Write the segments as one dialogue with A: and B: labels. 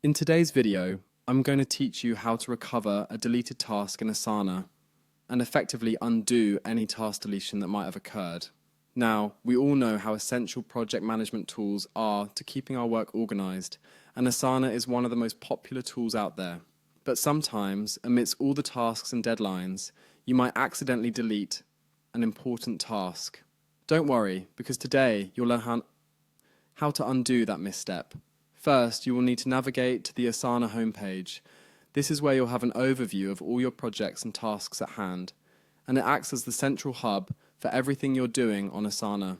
A: In today's video, I'm going to teach you how to recover a deleted task in Asana and effectively undo any task deletion that might have occurred. Now, we all know how essential project management tools are to keeping our work organized, and Asana is one of the most popular tools out there. But sometimes, amidst all the tasks and deadlines, you might accidentally delete an important task. Don't worry, because today you'll learn how to undo that misstep. First, you will need to navigate to the Asana homepage. This is where you'll have an overview of all your projects and tasks at hand, and it acts as the central hub for everything you're doing on Asana.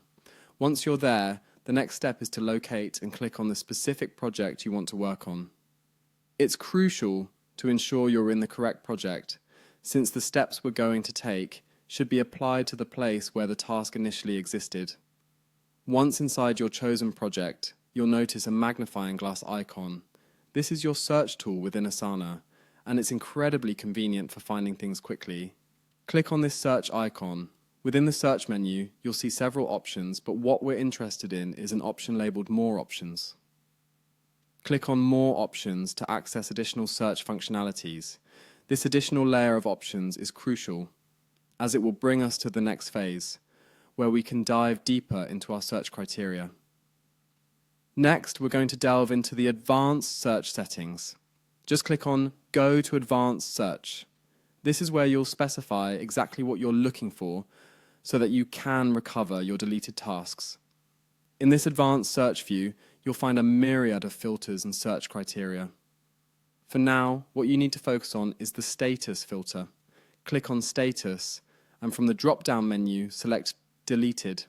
A: Once you're there, the next step is to locate and click on the specific project you want to work on. It's crucial to ensure you're in the correct project, since the steps we're going to take should be applied to the place where the task initially existed. Once inside your chosen project, you'll notice a magnifying glass icon. This is your search tool within Asana, and it's incredibly convenient for finding things quickly. Click on this search icon. Within the search menu, you'll see several options, but what we're interested in is an option labeled More Options. Click on More Options to access additional search functionalities. This additional layer of options is crucial, as it will bring us to the next phase, where we can dive deeper into our search criteria. Next, we're going to delve into the advanced search settings. Just click on Go to Advanced Search. This is where you'll specify exactly what you're looking for so that you can recover your deleted tasks. In this advanced search view, you'll find a myriad of filters and search criteria. For now, what you need to focus on is the status filter. Click on Status, and from the drop-down menu, select Deleted.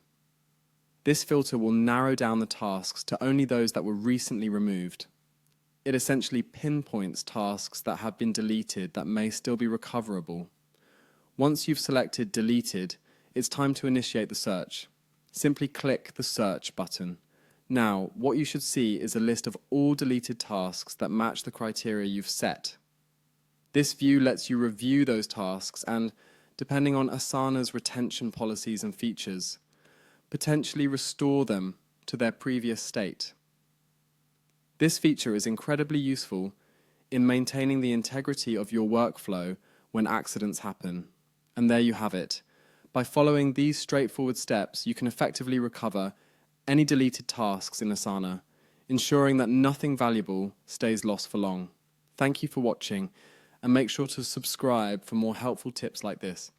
A: This filter will narrow down the tasks to only those that were recently removed. It essentially pinpoints tasks that have been deleted that may still be recoverable. Once you've selected Deleted, it's time to initiate the search. Simply click the Search button. Now, what you should see is a list of all deleted tasks that match the criteria you've set. This view lets you review those tasks and, depending on Asana's retention policies and features, potentially restore them to their previous state. This feature is incredibly useful in maintaining the integrity of your workflow when accidents happen. And there you have it. By following these straightforward steps, you can effectively recover any deleted tasks in Asana, ensuring that nothing valuable stays lost for long. Thank you for watching, and make sure to subscribe for more helpful tips like this.